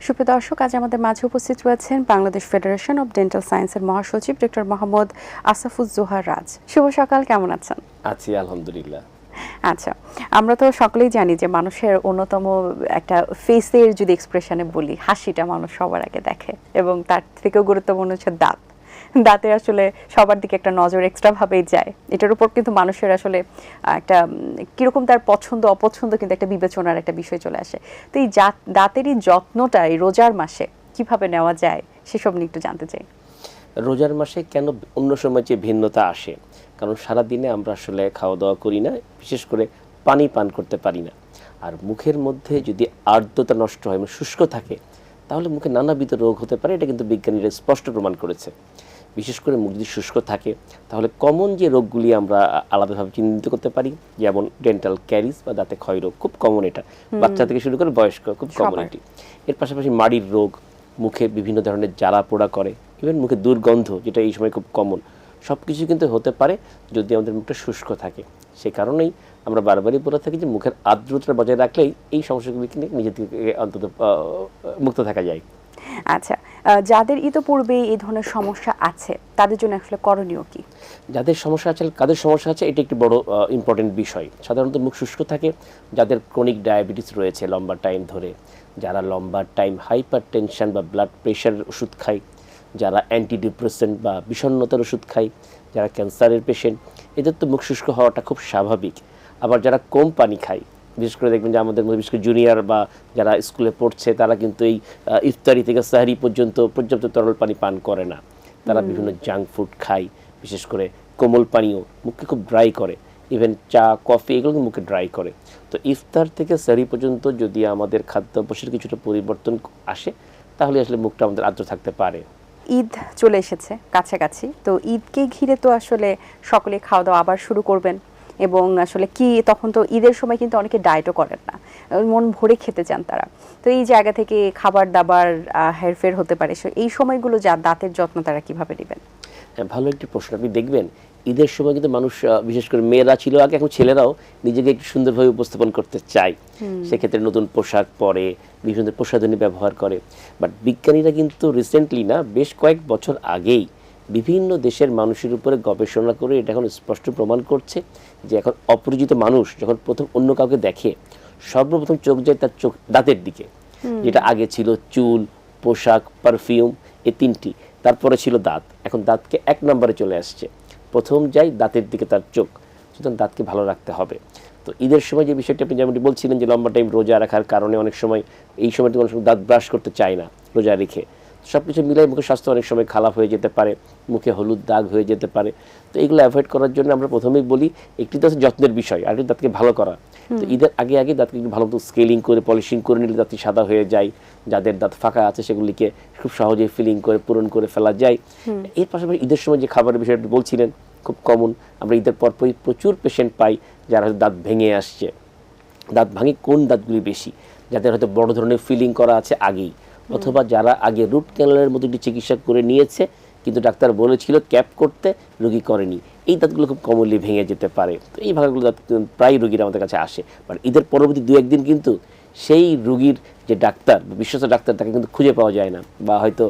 সুপ্রিয় দর্শক, আজ আমাদের মাঝে উপস্থিত রয়েছেন বাংলাদেশ ফেডারেশন অব ডেন্টাল সায়েন্সের মহাসচিব ডক্টর মোহাম্মদ আসাফুজ্জোহা রাজ। শুভ সকাল, কেমন আছেন? আছি আলহামদুলিল্লাহ। আচ্ছা, আমরা তো সকলেই জানি যে মানুষের অন্যতম একটা ফেসের যদি এক্সপ্রেশনে বলি, হাসিটা মানুষ সবার আগে দেখে, এবং তার থেকেও গুরুত্বপূর্ণ হচ্ছে দাঁত। দাঁতে আসলে সবার দিকে একটা নজর এক্সট্রা ভাবেই যায়। এটার উপর কিন্তু মানুষের আসলে একটা কিরকম তার পছন্দ অপছন্দ কিন্তু একটা বিবেচনার একটা বিষয় চলে আসে। তো এই দাঁতেরই যত্নটা এই রোজার মাসে কিভাবে নেওয়া যায় সেসব নিয়ে একটু জানতে চাই। রোজার মাসে কেন অন্য সময় যে ভিন্নতা আসে, কারণ সারাদিনে আমরা আসলে খাওয়া দাওয়া করি না, বিশেষ করে পানি পান করতে পারি না। আর মুখের মধ্যে যদি আর্দ্রতা নষ্ট হয়, মানে শুষ্ক থাকে, তাহলে মুখে নানাবিধ রোগ হতে পারে। এটা কিন্তু বিজ্ঞানীরা স্পষ্ট প্রমাণ করেছে। বিশেষ করে মুখ যদি শুষ্ক থাকে, তাহলে কমন যে রোগগুলি আমরা আলাদাভাবে চিহ্নিত করতে পারি, যেমন ডেন্টাল ক্যারিজ বা দাঁতে ক্ষয় রোগ, খুব কমন। এটা বাচ্চা থেকে শুরু করে বয়স্ক খুব কমন এটি। এর পাশাপাশি মাড়ির রোগ, মুখে বিভিন্ন ধরনের জ্বালা পোড়া করে, ইভেন মুখে দুর্গন্ধ, যেটা এই সময় খুব কমন। সব কিছু কিন্তু হতে পারে যদি আমাদের মুখটা শুষ্ক থাকে। সে কারণেই আমরা বারবারই বলে থাকি যে মুখের আর্দ্রতা বজায় রাখলেই এই সমস্যাগুলি কিন্তু নিজে থেকে অন্তত মুক্ত থাকা যায়। আচ্ছা, যাদের ইতোপূর্বে এই ধরনের সমস্যা আছে তাদের জন্য আসলে করণীয় কি? যাদের সমস্যা আছে, কাদের সমস্যা আছে, এটা একটি বড় ইম্পর্টেন্ট বিষয়। সাধারণত মুখ শুষ্ক থাকে যাদের ক্রনিক ডায়াবেটিস রয়েছে লম্বা টাইম ধরে, যারা লম্বা টাইম হাইপার টেনশন বা ব্লাড প্রেশারের ওষুধ খায়, যারা অ্যান্টিডিপ্রেসেন্ট বা বিষণ্ণতার ওষুধ খায়, যারা ক্যান্সারের পেশেন্ট, এদের তো মুখ শুষ্ক হওয়াটা খুব স্বাভাবিক। আবার যারা কম পানি খায়, বিশেষ করে দেখবেন যে আমাদের মধ্যে বিশেষ করে জুনিয়র বা যারা স্কুলে পড়ছে, তারা কিন্তু এই ইফতারি থেকে সাহারি পর্যন্ত পর্যাপ্ত তরল পানি পান করে না। তারা বিভিন্ন জাঙ্ক ফুড খায়, বিশেষ করে কোমল পানীয় মুখকে খুব ড্রাই করে। ইভেন চা কফি এগুলো মুখে ড্রাই করে। তো ইফতার থেকে সাহারি পর্যন্ত যদি আমাদের খাদ্যাভ্যাসের কিছুটা পরিবর্তন আসে, তাহলে আসলে মুখটা আমাদের আর্দ্র থাকতে পারে। ঈদ চলে এসেছে কাছাকাছি, তো ঈদকে ঘিরে তো আসলে সকলে খাওয়া দাওয়া আবার শুরু করবেন, এবং আসলে কি তখন তো ঈদের সময় কিন্তু অনেকে ডায়েটও করেন না, মন ভরে খেতে চান তারা। তো এই জায়গা থেকে খাবার দাবার হেরফের হতে পারে। এই সময়গুলো যা দাঁতের যত্ন তারা কিভাবে নেবেন? ভালো একটি প্রশ্ন। আপনি দেখবেন ঈদের সময় কিন্তু মানুষ, বিশেষ করে মেয়েরা ছিল আগে, এখন ছেলেরাও নিজেকে একটু সুন্দরভাবে উপস্থাপন করতে চায়। সেক্ষেত্রে নতুন পোশাক পরে, বিভিন্ন প্রসাধনী ব্যবহার করে। বাট বিজ্ঞানীরা কিন্তু রিসেন্টলি না, বেশ কয়েক বছর আগেই বিভিন্ন দেশের মানুষের উপরে গবেষণা করে এটা এখন স্পষ্ট প্রমাণ করছে যে এখন অপরিচিত মানুষ যখন প্রথম অন্য কাউকে দেখে, সর্বপ্রথম চোখ যায় তার দাঁতের দিকে। যেটা আগে ছিল চুল, পোশাক, পারফিউম, এই তিনটি, তারপরে ছিল দাঁত। এখন দাঁতকে এক নম্বরে চলে আসছে, প্রথম যাই দাঁতের দিকে তার চোখ। সুতরাং দাঁতকে ভালো রাখতে হবে। তো ঈদের সময় যে বিষয়টা আপনি যেমনটি বলছিলেন যে লম্বা টাইম রোজা রাখার কারণে অনেক সময় এই সময়টি অনেক সময় দাঁত ব্রাশ করতে চায় না রোজা রেখে, সব কিছু মিলাই মুখের স্বাস্থ্য অনেক সময় খারাপ হয়ে যেতে পারে, মুখে হলুদ দাগ হয়ে যেতে পারে। তো এইগুলো অ্যাভয়েড করার জন্য আমরা প্রথমেই বলি একটি তো যত্নের বিষয়, আর একটি দাঁতকে ভালো করা। তো ঈদের আগে আগে দাঁতকে একটু ভালো মতো স্কেলিং করে পলিশিং করে নিলে দাঁতটি সাদা হয়ে যায়। যাদের দাঁত ফাঁকা আছে সেগুলিকে খুব সহজে ফিলিং করে পূরণ করে ফেলা যায়। এর পাশাপাশি ঈদের সময় যে খাবারের বিষয়টা বলছিলেন, খুব কমন, আমরা ঈদের পরপরই প্রচুর পেশেন্ট পাই যারা দাঁত ভেঙে আসছে। দাঁত ভাঙে কোন দাঁতগুলি বেশি? যাদের হয়তো বড় ধরনের ফিলিং করা আছে আগেই, অথবা যারা আগে রুট ক্যানালের মতো একটি চিকিৎসা করে নিয়েছে কিন্তু ডাক্তার বলেছিল ক্যাপ করতে, রোগী করেনি, এই দাঁতগুলো খুব কমনলি ভেঙে যেতে পারে। তো এই ভাগগুলো দাঁত প্রায় রোগীরা আমাদের কাছে আসে। বাট ঈদের পরবর্তী দু একদিন কিন্তু সেই রোগীর যে ডাক্তার, বিশ্বস্ত ডাক্তার, তাকে কিন্তু খুঁজে পাওয়া যায় না, বা হয়তো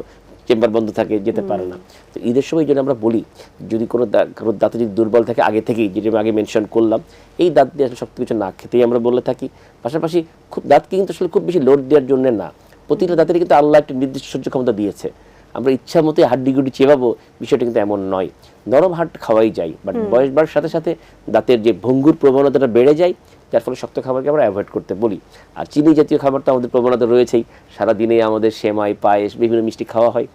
চেম্বার বন্ধ থাকে, যেতে পারে না। তো ঈদের সময় জন্য আমরা বলি যদি কোনো দাঁতে যদি দুর্বল থাকে আগে থেকেই, যেটা আমি আগে মেনশন করলাম, এই দাঁত দিয়ে আসলে সব কিছু না খেতেই আমরা বলে থাকি। পাশাপাশি খুব দাঁতকে কিন্তু আসলে খুব বেশি লোড দেওয়ার জন্য না, প্রতিটা দাঁতের কিন্তু আল্লাহ একটা নির্দিষ্ট সহ্য ক্ষমতা দিয়েছে। আমরা ইচ্ছা মতো হাড্ডিগুডি চেবাবো, বিষয়টা কিন্তু এমন নয়। নরম হাড় খাওয়াই যায়, বাট বয়স বাড়ার সাথে সাথে দাঁতের যে ভঙ্গুর প্রবণতাটা বেড়ে যায়, যার ফলে শক্ত খাবারকে আমরা অ্যাভয়েড করতে বলি। আর চিনি জাতীয় খাবার তো আমাদের প্রবণতা রয়েছেই, সারাদিনে আমাদের সেমাই, পায়েস, বিভিন্ন মিষ্টি খাওয়া হয়।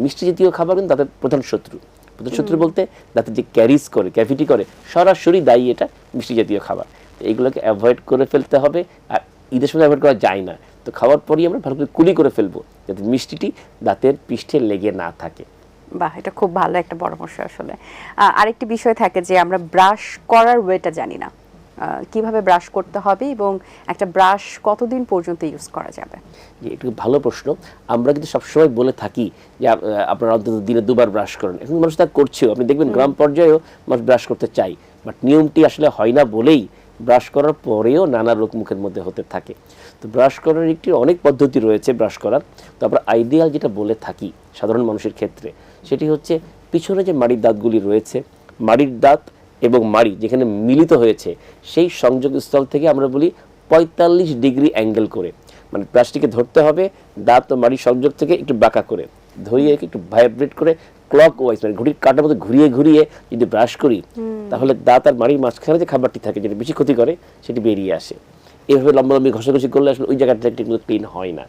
মিষ্টি জাতীয় খাবার কিন্তু দাঁতের প্রধান শত্রু। প্রধান শত্রু বলতে দাঁতের যে ক্যারিজ করে, ক্যাভিটি করে, সরাসরি দায়ী এটা মিষ্টি জাতীয় খাবার। এইগুলোকে অ্যাভয়েড করে ফেলতে হবে। আর ঈদের সময় অ্যাভয়েড করা যায় না, তো খাওয়ার পরই আমরা ভালো করে কুলি করে ফেলবো, যাতে মিষ্টিটি দাঁতের পৃষ্ঠে লেগে না থাকে। বাহ, এটা খুব ভালো একটা পরামর্শ আসলে। আরেকটি বিষয় থাকে যে আমরা ব্রাশ করার ওয়েটা জানি না, কিভাবে ব্রাশ করতে হবে এবং একটা ব্রাশ কতদিন পর্যন্ত ইউজ করা যাবে? এটা ভালো প্রশ্ন। আমরা কিন্তু সবসময় বলে থাকি যে আপনারা অন্তত দিনে দুবার ব্রাশ করেন। এখন মানুষ তা করছেও, আপনি দেখবেন গ্রাম পর্যায়েও মানুষ ব্রাশ করতে চাই, বাট নিয়মটি আসলে হয় না বলেই ব্রাশ করার পরেও নানা রোগ মুখের মধ্যে হতে থাকে। তো ব্রাশ করার একটি অনেক পদ্ধতি রয়েছে ব্রাশ করার। তো আমরা আইডিয়াল যেটা বলে থাকি সাধারণ মানুষের ক্ষেত্রে, সেটি হচ্ছে পিছনে যে মাড়ির দাঁতগুলি রয়েছে, মাড়ির দাঁত এবং মাড়ি যেখানে মিলিত হয়েছে সেই সংযোগস্থল থেকে আমরা বলি 45 ডিগ্রি অ্যাঙ্গেল করে, মানে ব্রাশটিকে ধরতে হবে দাঁত ও মাড়ির সংযোগ থেকে একটু বাঁকা করে ধরিয়ে একটু ভাইব্রেট করে ক্লক ওয়াইজ, মানে ঘড়ির কাঁটার মধ্যে ঘুরিয়ে ঘুরিয়ে যদি ব্রাশ করি, তাহলে দাঁত আর মাড়ির মাঝখানে যে খাবারটি থাকে যেটা বেশি ক্ষতি করে সেটি বেরিয়ে আসে। এভাবে লম্বালম্বি ঘষাঘষি করলে আসলে ওই জায়গাটা ঠিকমতো ক্লিন হয় না।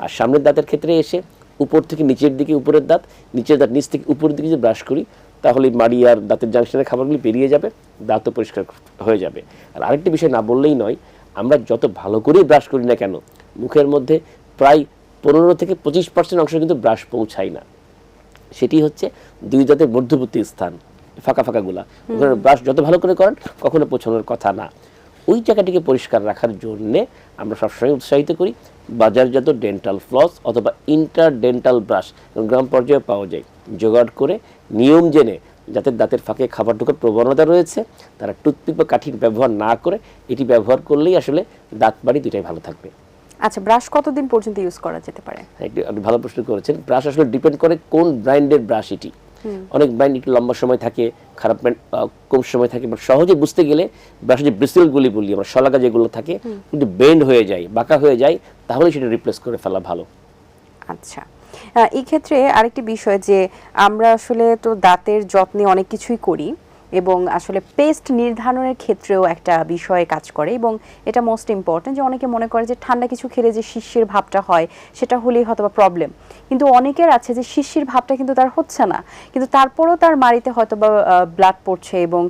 আর সামনের দাঁতের ক্ষেত্রে এসে উপর থেকে নিচের দিকে উপরের দাঁত, নিচের দাঁত নিচ থেকে উপরের দিকে যদি ব্রাশ করি, তাহলে মাড়ি আর দাঁতের জাংশনের খাবারগুলি বেরিয়ে যাবে, দাঁতও পরিষ্কার হয়ে যাবে। আর আরেকটি বিষয় না বললেই নয়, আমরা যত ভালো করেই ব্রাশ করি না কেন, মুখের মধ্যে প্রায় 15 থেকে 25% অংশ কিন্তু ব্রাশ পৌঁছায় না। সেটি হচ্ছে দুই দাঁতের মধ্যবর্তী স্থান, ফাঁকা ফাঁকাগুলা, ওখানে ব্রাশ যত ভালো করে করেন কখনো পৌঁছানোর কথা না। ওই জায়গাটিকে পরিষ্কার রাখার জন্যে আমরা সবসময় উৎসাহিত করি বাজারজাত ডেন্টাল ফ্লস অথবা ইন্টারডেন্টাল ব্রাশ, গ্রাম পর্যায়ে পাওয়া যায়, জোগাড় করে নিয়ম জেনে যাতে দাঁতের ফাঁকে খাবার ঢোকার প্রবণতা রয়েছে তারা টুথপিক বা কাঠির ব্যবহার না করে এটি ব্যবহার করলেই আসলে দাঁত মাড়ি দুইটাই ভালো থাকবে। আচ্ছা, ব্রাশ কতদিন পর্যন্ত ইউজ করা যেতে পারে? একটু ভালো প্রশ্ন করেছেন। ব্রাশ আসলে ডিপেন্ড করে কোন ব্র্যান্ডের ব্রাশ এটি। অনেক ব্র্যান্ড একটু লম্বা সময় থাকে, খারাপ ব্র্যান্ড কম সময় থাকে। বাট সহজে বুঝতে গেলে ব্রাশের যে ব্রিসেলগুলি বলি আমরা, শলাকা যেগুলো থাকে, কিন্তু বেন্ড হয়ে যায়, বাঁকা হয়ে যায়, তাহলে সেটা রিপ্লেস করে ফেলা ভালো। আচ্ছা, এই ক্ষেত্রে আরেকটি বিষয় যে আমরা আসলে তো দাঁতের যত্নে অনেক কিছুই করি এবং আসলে পেস্ট নির্ধারণের ক্ষেত্রেও একটা বিষয়ে কাজ করে এবং এটা মোস্ট ইম্পর্টেন্ট যে অনেকে মনে করে যে ঠান্ডা কিছু খেলে যে শিরশির ভাবটা হয় সেটা হলেই হয়তো বা প্রবলেম, কিন্তু অনেকের আছে যে শিরশির ভাবটা কিন্তু তার হচ্ছে না, কিন্তু তারপরেও তার মাড়িতে হয়তো বা ব্লাড পড়ছে এবং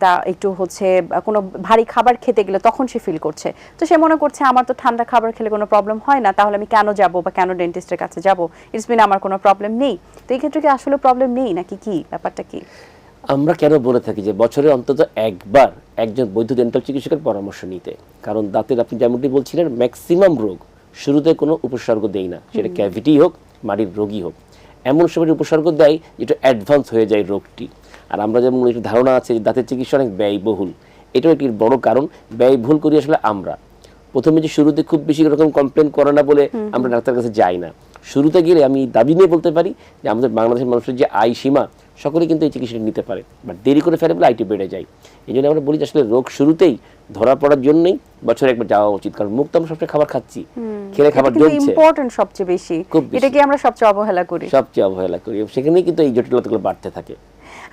তা একটু হচ্ছে কোনো ভারী খাবার খেতে গেলে তখন সে ফিল করছে। তো সে মনে করছে আমার তো ঠান্ডা খাবার খেলে কোনো প্রবলেম হয় না, তাহলে আমি কেন যাব বা কেন ডেন্টিস্টের কাছে যাব, ইটস মিন আমার কোনো প্রবলেম নেই। তো এই ক্ষেত্রে কি আসলে প্রবলেম নেই নাকি কি ব্যাপারটা কি? আমরা কেন বলে থাকি যে বছরে অন্তত একবার একজন বৈধ ডেন্টাল চিকিৎসকের পরামর্শ নিতে, কারণ দাঁতের আপনি যেমনটি বলছিলেন ম্যাক্সিমাম রোগ শুরুতে কোনো উপসর্গ দেয় না, সেটা ক্যাভিটি হোক মাড়ির রোগী হোক, এমন সময় উপসর্গ দেয় যেটা অ্যাডভান্স হয়ে যায় রোগটি। আর আমরা যেমন একটি ধারণা আছে যে দাঁতের চিকিৎসা অনেক ব্যয়বহুল, এটাও একটি বড় কারণ। ব্যয়বহুল করি আসলে আমরা প্রথমে যে শুরুতে খুব বেশি রকম কমপ্লেন করে না বলে আমরা ডাক্তারের কাছে যাই না। শুরুতে গেলে আমি দাবি নিয়ে বলতে পারি যে আমাদের বাংলাদেশের মানুষের যে আয় সীমা, সকলে কিন্তু এই চিকিৎসাটি নিতে পারে, বাট দেরি করে ফেলে বলে আইটি বেড়ে যায়। এই জন্য আমরা বলি যে আসলে রোগ শুরুতেই ধরা পড়ার জন্যই বছরে একবার যাওয়া উচিত, কারণ মুখ তো আমরা সবসময় খাবার খাচ্ছি, খেলে খাবার জমছে, ইম্পর্টেন্ট সবচেয়ে বেশি, এটা কি আমরা সবচেয়ে অবহেলা করি? সবচেয়ে অবহেলা করি, সেখানেই কিন্তু এই জটিলতাগুলো বাড়তে থাকে।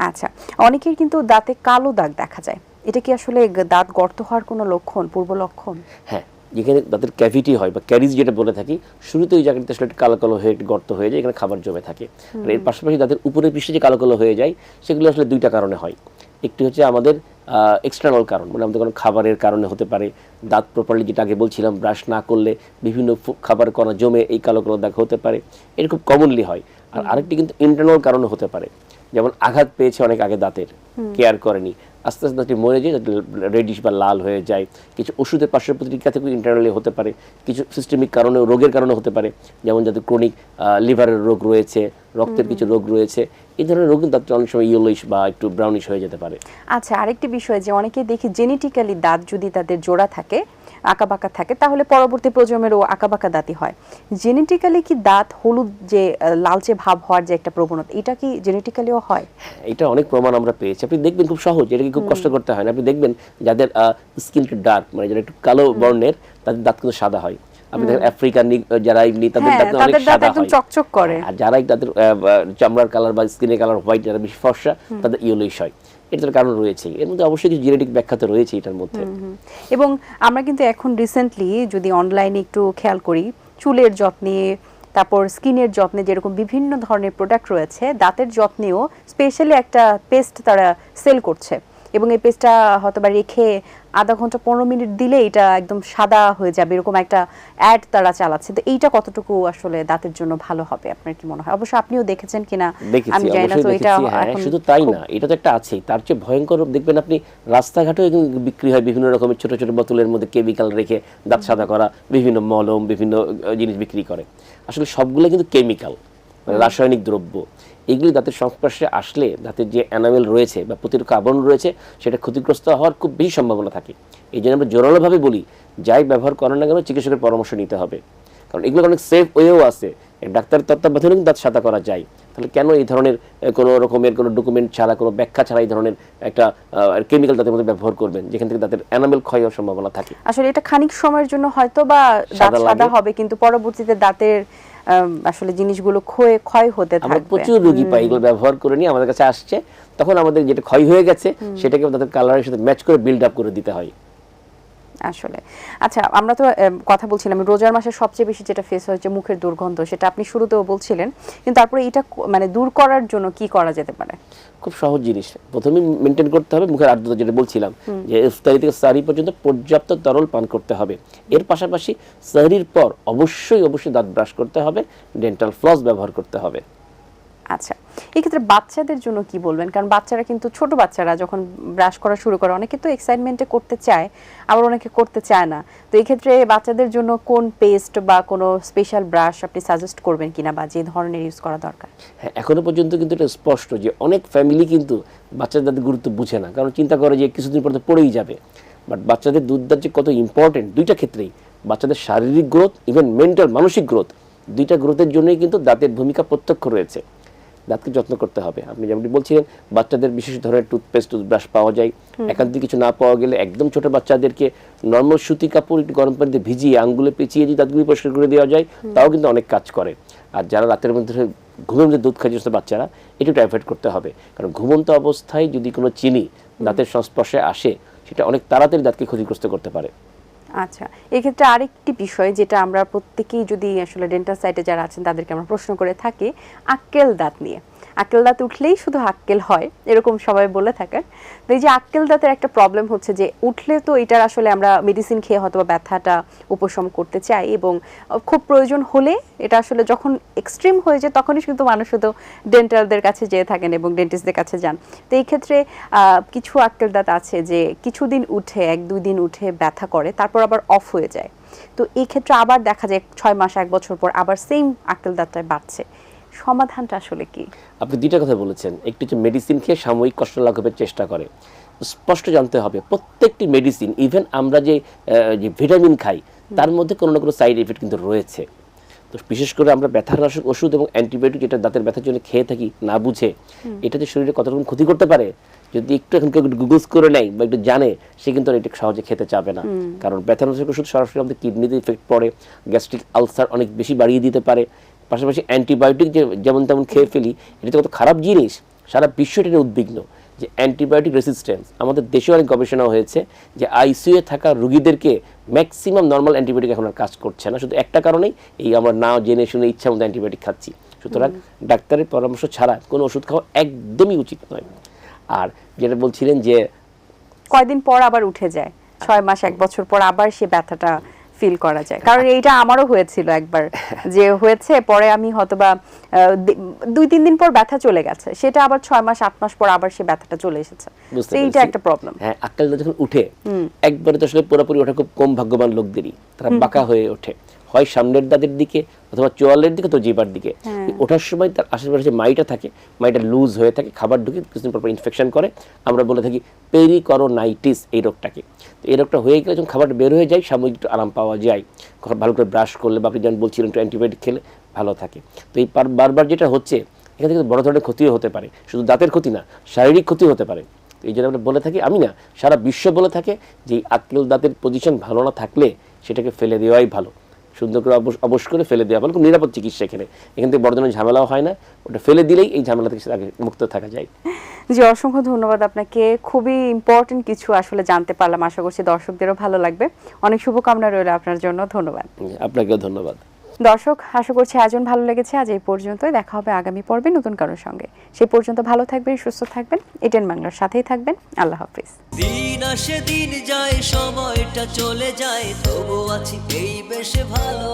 আচ্ছা, অনেকের কিন্তু দাঁতে কালো দাগ দেখা যায়, এটা কি আসলে দাঁত গর্ত হওয়ার কোনো লক্ষণ, পূর্ব লক্ষণ? হ্যাঁ, যেখানে দাঁতের ক্যাভিটি হয় বা ক্যারিজ যেটা বলে থাকি, শুরুতে ওই জায়গাটাতে আসলে কালো কালো হয়ে একটি গর্ত হয়ে যায়, এখানে খাবার জমে থাকে। আর এর পাশাপাশি দাঁতের উপরের পৃষ্ঠে যে কালো কালো হয়ে যায় সেগুলো আসলে দুইটা কারণে হয়। একটি হচ্ছে আমাদের এক্সটার্নাল কারণ, মানে আমাদের কোনো খাবারের কারণে হতে পারে, দাঁত প্রপারলি যেটা আগে বলছিলাম ব্রাশ না করলে বিভিন্ন খাবার কণা জমে এই কালো কালো দাগ হতে পারে, এটা খুব কমনলি হয়। আর আরেকটি কিন্তু ইন্টারনাল কারণে হতে পারে, যেমন আঘাত পেয়েছে অনেক আগে দাঁতের, কেয়ার করেনি, আস্তে আস্তে দাঁতটি মরে যায়, রেডিশ বা লাল হয়ে যায়। কিছু ওষুধের পার্শ্ব প্রতিক্রিয়া থেকে ইন্টারনালি হতে পারে, কিছু সিস্টেমিক কারণে রোগের কারণে হতে পারে, যেমন যাদের ক্রনিক লিভারের রোগ রয়েছে, রক্তের কিছু রোগ রয়েছে, এই ধরনের রোগ কিন্তু অনেক সময় ইয়েলোইশ বা একটু ব্রাউনিশ হয়ে যেতে পারে। আচ্ছা, আরেকটি বিষয় যে অনেকে দেখি জেনেটিক্যালি দাঁত যদি তাদের জোড়া থাকে, আঁকাবাঁকা থাকে, তাহলে পরবর্তী প্রজন্মেরও আঁকাবাঁকা দাঁতই হয়। জেনেটিক্যালি কি দাঁত হলুদ যে লালচে ভাব হওয়ার যে একটা প্রবণতা, এটা কি জেনেটিক্যালিও হয়? এটা অনেক প্রমাণ আমরা পেয়েছি, আপনি দেখবেন খুব সহজ, এটাকে খুব কষ্ট করতে হয় না। আপনি দেখবেন যাদের স্কিন একটু ডার্ক, মানে যারা একটু কালো বর্ণের, তাদের দাঁত কিন্তু সাদা হয়। আপনি দেখেন আফ্রিকান যারা এমনি তাদের দাঁত অনেক সাদা হয়, চকচক করে। আর যারা তাদের চামড়ার কালার বা স্কিনের কালার হোয়াইট, যারা বেশি ফর্সা, তাদের ইয়েলোইশ হয়। এটার কারণ রয়েছে, এর মধ্যে অবশ্যই কিছু জেনেটিক ব্যাখ্যা তো রয়েছে এটার মধ্যে। এবং আমরা কিন্তু এখন রিসেন্টলি যদি অনলাইনে একটু খেয়াল করি, চুলের যত্নে, তারপর স্কিনের যত্নে যেরকম বিভিন্ন ধরনের প্রোডাক্ট রয়েছে, দাঁতের যত্নেও স্পেশালি একটা পেস্ট তারা সেল করছে এবং এই পেস্টটা হয়তো বা রেখে আধা ঘন্টা 15 মিনিট দিলে এটা একদম সাদা হয়ে যাবে, এরকম একটা অ্যাড তারা চালাচ্ছে। তো এইটা কতটুকু আসলে দাঁতের জন্য ভালো হবে আপনার কি মনে হয়? অবশ্য আপনিও দেখেছেন কিনা আমি জানি না। তো এটা শুধু তাই না, এটা তো একটা আছে, তার চেয়ে ভয়ঙ্কর দেখবেন আপনি রাস্তাঘাটেও বিক্রি হয় বিভিন্ন রকমের ছোট ছোট বোতলের মধ্যে কেমিক্যাল রেখে দাঁত সাদা করা, বিভিন্ন মলম, বিভিন্ন জিনিস বিক্রি করে। আসলে সবগুলো কিন্তু কেমিক্যাল, মানে রাসায়নিক দ্রব্য। এগুলি দাঁতের সংস্পর্শে আসলে দাঁতের যে এনামেল রয়েছে বা প্রতিরক্ষা আবরণ রয়েছে সেটা ক্ষতিগ্রস্ত হওয়ার খুব বেশি সম্ভাবনা থাকে। এই জন্য আমরা জোরালোভাবে বলি যাই ব্যবহার করেন না কেন চিকিৎসকের পরামর্শ নিতে হবে, কারণ এগুলো অনেক সেফ ওয়েও আছে, ডাক্তারের তত্ত্বাবধানে কিন্তু দাঁত সাদা করা যায়। তাহলে কেন এই ধরনের কোনো রকমের কোনো ডকুমেন্ট ছাড়া, কোনো ব্যাখ্যা ছাড়া এই ধরনের একটা কেমিক্যাল দাঁতের মধ্যে ব্যবহার করবেন যেখান থেকে দাঁতের এনামেল ক্ষয় হওয়ার সম্ভাবনা থাকে? আসলে এটা খানিক সময়ের জন্য হয়তো বা দাঁত সাদা হবে, কিন্তু পরবর্তীতে দাঁতের আসলে জিনিসগুলো ক্ষয় হতে থাকবে। আমরা প্রচুর রোগী পাই এগুলো ব্যবহার করে নিয়ে আমাদের কাছে আসছে, তখন আমাদের যেটা ক্ষয় হয়ে গেছে সেটাকে তাদের কালারের সাথে ম্যাচ করে বিল্ড আপ করে দিতে হয়। আসলে আচ্ছা, আমরা তো কথা বলছিলাম রোজার মাসে সবচেয়ে বেশি যেটা ফেস হচ্ছে মুখের দুর্গন্ধ, সেটা আপনি শুরুতেও বলছিলেন, কিন্তু তারপরে এটা মানে দূর করার জন্য কি করা যেতে পারে? খুব সহজ জিনিস, প্রথমেই মেনটেন করতে হবে মুখের আর্দ্রতা, যেটা বলছিলাম যে ইফতারি থেকে সাহরি পর্যন্ত পর্যাপ্ত তরল পান করতে হবে। এর পাশাপাশি সাহরির পর অবশ্যই দাঁত ব্রাশ করতে হবে, ডেন্টাল ফ্লস ব্যবহার করতে হবে। আচ্ছা, এক্ষেত্রে বাচ্চাদের জন্য কি বলবেন? কারণ বাচ্চারা কিন্তু, ছোট বাচ্চারা যখন ব্রাশ করা শুরু করে, অনেকে তো এক্সাইটমেন্টে করতে চায়, আবার অনেকে করতে চায় না। তো এই ক্ষেত্রে বাচ্চাদের জন্য কোন পেস্ট বা কোনো স্পেশাল ব্রাশ আপনি সাজেস্ট করবেন কিনা, বা যে ধরনের ইউজ করা দরকার? হ্যাঁ, এখনো পর্যন্ত কিন্তু এটা স্পষ্ট যে অনেক ফ্যামিলি কিন্তু বাচ্চাদের দাঁতের গুরুত্ব বুঝে না, কারণ চিন্তা করে যে কিছুদিন পর তো পড়েই যাবে। বাট বাচ্চাদের দুধ দাঁত যে কত ইম্পর্টেন্ট দুইটা ক্ষেত্রেই, বাচ্চাদের শারীরিক গ্রোথ, ইভেন মেন্টাল মানসিক গ্রোথ, দুইটা গ্রোথের জন্যই কিন্তু দাঁতের ভূমিকা প্রত্যক্ষ রয়েছে। দাঁতকে যত্ন করতে হবে। আপনি যেমনটি বলছিলেন, বাচ্চাদের বিশেষ ধরনের টুথপেস্ট, টুথব্রাশ পাওয়া যায়। একান্তে কিছু না পাওয়া গেলে একদম ছোট বাচ্চাদেরকে নর্মাল সুতি কাপড় একটু গরম পানিতে ভিজিয়ে আঙ্গুলে পেঁচিয়ে যদি দাঁতগুলি পরিষ্কার করে দেওয়া যায়, তাও কিন্তু অনেক কাজ করে। আর যারা রাতের মধ্যে ঘুমের মধ্যে দুধ খায় যে বাচ্চারা, একটু অ্যাভয়েড করতে হবে, কারণ ঘুমন্ত অবস্থায় যদি কোনো চিনি দাঁতের সংস্পর্শে আসে, সেটা অনেক তাড়াতাড়ি দাঁতকে ক্ষতিগ্রস্ত করতে পারে। আচ্ছা, এক্ষেত্রে আরেকটি বিষয় যেটা আমরা প্রত্যেকেই যদি আসলে ডেন্টাল সাইটে যারা আছেন তাদেরকে আমরা প্রশ্ন করে থাকি, আক্কেল দাঁত নিয়ে। আক্কেল দাঁত উঠলেই শুধু আক্কেল হয় এরকম সবাই বলে থাকে। তো এই যে আক্কেল দাঁতের একটা প্রবলেম হচ্ছে যে উঠলে তো এটার আসলে আমরা মেডিসিন খেয়ে হয়তো ব্যথাটা উপশম করতে চাই, এবং খুব প্রয়োজন হলে এটা আসলে যখন এক্সট্রিম হয়ে যায় তখনই কিন্তু মানুষ শুধু ডেন্টালদের কাছে যেয়ে থাকেন এবং ডেন্টিস্টদের কাছে যান। তো এই ক্ষেত্রে কিছু আক্কেল দাঁত আছে যে কিছুদিন উঠে, 1-2 দিন উঠে ব্যথা করে, তারপর আবার অফ হয়ে যায়। তো এই ক্ষেত্রে আবার দেখা যায় 6 মাস 1 বছর পর আবার সেম আক্কেল দাঁতটা বাড়ছে। সমাধানটা আসলে কি? আপনি দুইটা কথা বলেছেন, একটু হচ্ছে মেডিসিন খেয়ে সাময়িক কষ্ট লাঘবের চেষ্টা করে। স্পষ্ট জানতে হবে প্রত্যেকটি মেডিসিন, ইভেন আমরা যে ভিটামিন খাই, তার মধ্যে কোনো না কোনো সাইড এফেক্ট কিন্তু রয়েছে। তো বিশেষ করে আমরা ব্যথার নাশক ওষুধ এবং অ্যান্টিবায়োটিক যেটা দাঁতের ব্যথার জন্য খেয়ে থাকি না বুঝে, এটা যে শরীরে কত রকম ক্ষতি করতে পারে, যদি একটু এখন কেউ গুগলস করে নেয় বা একটু জানে, সে কিন্তু এটা সহজে খেতে চাবে না। কারণ ব্যথার নাশক ওষুধ সরাসরি আমাদের কিডনিতে ইফেক্ট পড়ে, গ্যাস্ট্রিক আলসার অনেক বেশি বাড়িয়ে দিতে পারে। পাশাপাশি অ্যান্টিবায়োটিক যে যেমন তেমন খেয়ে ফেলি, এটা তো কত খারাপ জিনিস। সারা বিশ্ব এটা উদ্বিগ্ন যে অ্যান্টিবায়োটিক রেসিস্ট্যান্স। আমাদের দেশে অনেক গবেষণা হয়েছে যে আইসিইউ থাকা রোগীদেরকে ম্যাক্সিমাম নর্মাল অ্যান্টিবায়োটিক এখন আর কাজ করছে না, শুধু একটা কারণেই, এই আমরা না জেনে শুনে ইচ্ছা মতো অ্যান্টিবায়োটিক খাচ্ছি। সুতরাং ডাক্তারের পরামর্শ ছাড়া কোনো ওষুধ খাওয়া একদমই উচিত নয়। আর যেটা বলছিলেন যে কয়দিন পর আবার উঠে যায়, 6 মাস 1 বছর পর আবার সে ব্যথাটা ফিল করা যায়, কারণ এইটা আমারও হয়েছিল একবার, যে হয়েছে পরে আমি হয়তোবা 2-3 দিন পর ব্যথা চলে গেছে, সেটা আবার 6 মাস 8 মাস পর আবার সে ব্যথাটা চলে এসেছে। এইটা একটা প্রবলেম। হ্যাঁ, আক্কেল দাঁত যখন উঠে একবারে তো আসলে পুরোপুরি ওঠা খুব কম ভাগ্যবান লোকদেরই, তারা বাঁকা হয়ে ওঠে, হয় সামনের দাঁতের দিকে অথবা চোয়ালের দিকে, তো জিবার দিকে। ওঠার সময় তার আশেপাশে যে মাইটা থাকে, মাইটা লুজ হয়ে থাকে, খাবার ঢুকে কিছুদিন পর ইনফেকশন করে। আমরা বলে থাকি পেরিকরোনাইটিস এই রোগটাকে। তো এই রোগটা হয়ে গেলে যখন খাবার বের হয়ে যায়, সাময়িক একটু আরাম পাওয়া যায়, ভালো করে ব্রাশ করলে বা আপনি যেমন বলছিলেন একটু অ্যান্টিবায়োটিক খেলে ভালো থাকে। তো এই বারবার যেটা হচ্ছে, এখান থেকে বড় ধরনের ক্ষতিও হতে পারে, শুধু দাঁতের ক্ষতি না, শারীরিক ক্ষতি হতে পারে। এই জন্য আমরা বলে থাকি, আমি না সারা বিশ্ব বলে থাকে যে আক্কেল দাঁতের পজিশন ভালো না থাকলে সেটাকে ফেলে দেওয়াই ভালো, সুন্দর করে অবশ্য করে ফেলে দেওয়া ভালো, খুব নিরাপদ চিকিৎসা। এখানে থেকে বড় ধরনের ঝামেলাও হয় না, ওটা ফেলে দিলেই এই ঝামেলা থেকে মুক্ত থাকা যায়। জি, অসংখ্য ধন্যবাদ আপনাকে। খুবই ইম্পর্টেন্ট কিছু আসলে জানতে পারলাম, আশা করছি দর্শকদেরও ভালো লাগবে। অনেক শুভকামনা রইল আপনার জন্য। ধন্যবাদ। আপনাকেও ধন্যবাদ। দর্শক, আশা করছি আয়োজন ভালো লেগেছে। আজ এই পর্যন্তই, দেখা হবে আগামী পর্বে নতুন কারোর সঙ্গে। সেই পর্যন্ত ভালো থাকবেন, সুস্থ থাকবেন, এটিএন বাংলার সাথেই থাকবেন। আল্লাহ হাফিজ। দিন আসে দিন যায়, সময়টা চলে যায়, তবু আছি এই বেশে ভালো।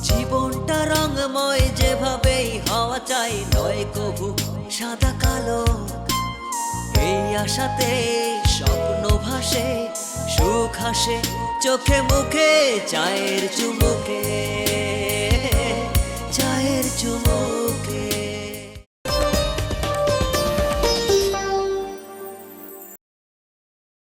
জীবনটা রঙময়, যেভাবেই হওয়া চাই, নয় কভু সাদা কালো। এই আশাতে স্বপ্ন ভাসে, সুখ হাসে চোখে মুখে, চায়ের চুমুকে।